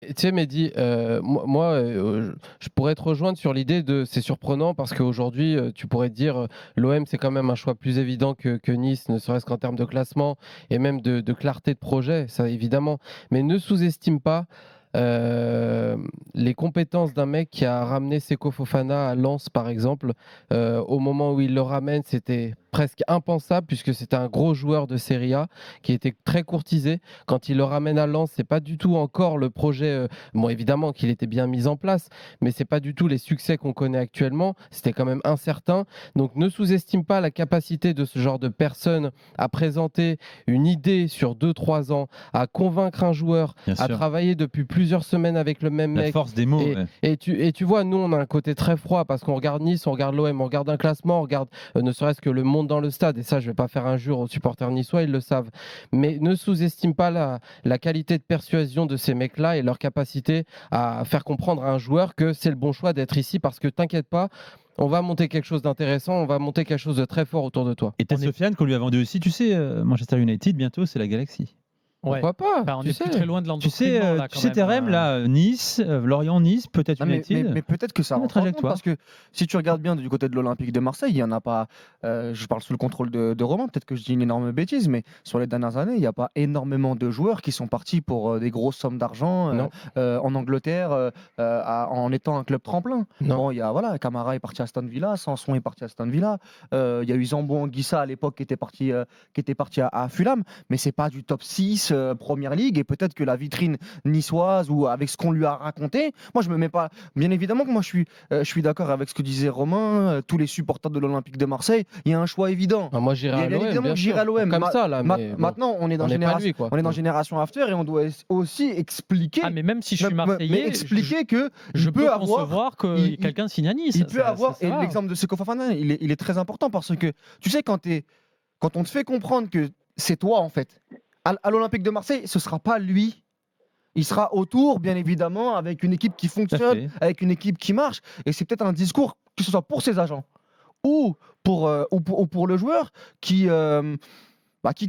Tu sais, Mehdi, je pourrais te rejoindre sur l'idée de c'est surprenant parce qu'aujourd'hui, tu pourrais te dire, l'OM, c'est quand même un choix plus évident que Nice, ne serait-ce qu'en termes de classement et même de clarté de projet, ça évidemment. Mais ne sous-estime pas euh, les compétences d'un mec qui a ramené Seko Fofana à Lens, par exemple. Au moment où il le ramène, c'était presque impensable puisque c'était un gros joueur de Serie A qui était très courtisé. Quand il le ramène à Lens, c'est pas du tout encore le projet. Bon, évidemment qu'il était bien mis en place, mais c'est pas du tout les succès qu'on connaît actuellement. C'était quand même incertain. Donc, ne sous-estime pas la capacité de ce genre de personne à présenter une idée sur 2 3 ans, à convaincre un joueur, Bien à sûr. travailler depuis plusieurs semaines avec le même La mec. force des mots. Et, Ouais. et tu vois, nous, on a un côté très froid parce qu'on regarde Nice, on regarde l'OM, on regarde un classement, on regarde ne serait-ce que le monde dans le stade. Et ça, je vais pas faire injure aux supporters niçois, ils le savent. Mais ne sous-estime pas la qualité de persuasion de ces mecs-là et leur capacité à faire comprendre à un joueur que c'est le bon choix d'être ici parce que t'inquiète pas, on va monter quelque chose d'intéressant, on va monter quelque chose de très fort autour de toi. Et t'as Sofiane qu'on lui a vendu aussi, tu sais, Manchester United, bientôt, c'est la Galaxie. Ouais. Pourquoi pas Enfin, on tu est sais. plus très loin de Tu sais, l'endoctrinement là, tu quand sais même. Terem, là, Nice, Lorient-Nice, peut-être Non, mais, United. mais peut-être que ça C'est la rentre en compte trajectoire. parce que si tu regardes bien du côté de l'Olympique de Marseille, il y en a pas. Je parle sous le contrôle de Romain, peut-être que je dis une énorme bêtise, mais sur les dernières années, il n'y a pas énormément de joueurs qui sont partis pour des grosses sommes d'argent Non. en Angleterre en étant un club tremplin. Non. Bon, il y a voilà, Camara est parti à Aston Villa, Sanson est parti à Aston Villa, il y a eu Zambo Anguissa à l'époque qui était parti à Fulham, mais c'est pas du top 6 Première Ligue et peut-être que la vitrine niçoise ou avec ce qu'on lui a raconté, moi je me mets pas. Bien évidemment que moi je suis d'accord avec ce que disait Romain, tous les supporters de l'Olympique de Marseille, il y a un choix évident. Ah, moi, j'irai Bien à l'OM. évidemment bien que j'irai sûr. à l'OM. Comme ça, là. Mais bon, Maintenant, on est dans on n'est pas génération, lui, quoi. on est dans génération after et on doit aussi expliquer. Ah, mais même si je suis mais Marseillais, expliquer que je il peux peut avoir. concevoir que il- quelqu'un signe à Nice. Il peut Ça- avoir, ça et va. l'exemple de Seko Fofana, il est très important parce que tu sais, quand on te fait comprendre que c'est toi en fait, à l'Olympique de Marseille, ce sera pas lui. Il sera autour, bien évidemment, avec une équipe qui fonctionne, fait. avec une équipe qui marche. Et c'est peut-être un discours, que ce soit pour ses agents ou pour le joueur, qui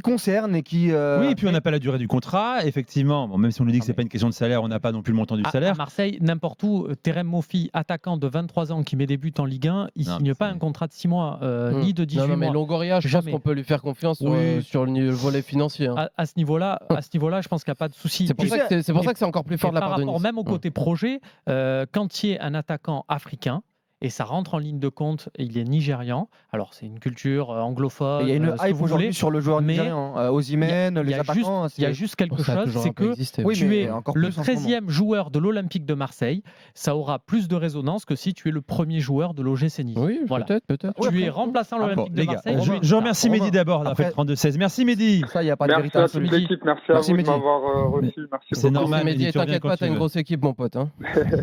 concerne et qui. Oui, et puis on n'a pas la durée du contrat, effectivement. Bon, même si on nous dit que c'est pas une question de salaire, on n'a pas non plus le montant du À salaire. Marseille, n'importe où, Terem Moffi, attaquant de 23 ans qui met des buts en Ligue 1, il Non, signe mais pas c'est- un contrat de 6 mois, ni de 18 non, mais mois. Longoria, je Jamais. pense qu'on peut lui faire confiance Oui. sur le volet financier. hein. À ce niveau-là, je pense qu'il n'y a pas de souci. C'est pour Tu ça sais, que c'est pour et- ça que c'est encore plus fort et de la par part de rapport Nice. même au côté projet, quand il y a un attaquant africain, et ça rentre en ligne de compte, et il est nigérian, alors c'est une culture anglophone, Il y a une ce que hype vous aujourd'hui voulez, sur le joueur mais nigérian, Osimhen, il y les a attaquants. il y a juste quelque Ça a chose, toujours c'est un peu que existé. Oui, tu mais es encore le plus en ce moment. 13e joueur de l'Olympique de Marseille, ça aura plus de résonance que si tu es le premier joueur de l'OGC Nice. Oui, Voilà. peut-être. Oui, Tu es après- remplaçant Bon, l'Olympique de les gars, Marseille. Romain, je remercie Romain, Mehdi d'abord d'avoir fait après- le 32-16. Merci Mehdi. Ça, il n'y a pas de Merci vérité à toute absolue. l'équipe, merci à Merci, vous de Mehdi. m'avoir reçu. Merci C'est beaucoup. normal. Mehdi, Mehdi, tu reviens t'inquiète quand pas, tu t'as une veux. grosse équipe, mon pote. hein.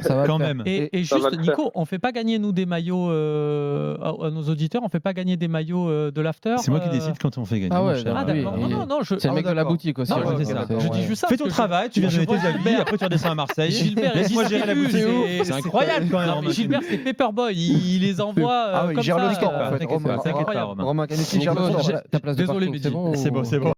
Ça va le Quand faire. même. Et Ça va juste, le faire. Nico, on fait pas gagner nous des maillots à nos auditeurs, on fait pas gagner des maillots de l'after. C'est moi qui décide quand on fait gagner. Ah mon ouais, cher. Ah oui, d'accord. il- Non, C'est le mec de la d'accord. boutique aussi. Non, ouais, c'est ça. d'accord, je ouais. dis juste ça. Fais parce ton que travail, tu viens je donner vois tes avis, Gilbert. après tu redescends à Marseille. Gilbert, il Laisse-moi gérer la boutique. distribue, C'est incroyable quand même. Non, mais Gilbert, c'est Paperboy, il les envoie Ah oui, comme il gère ça. le score en fait. t'inquiète pas, Romain, t'inquiète pas, Romain, Romain. Romain Canetti gère le Nico, score. ta place de Désolé, parking, c'est Mehdi. bon C'est ou- bon, c'est bon.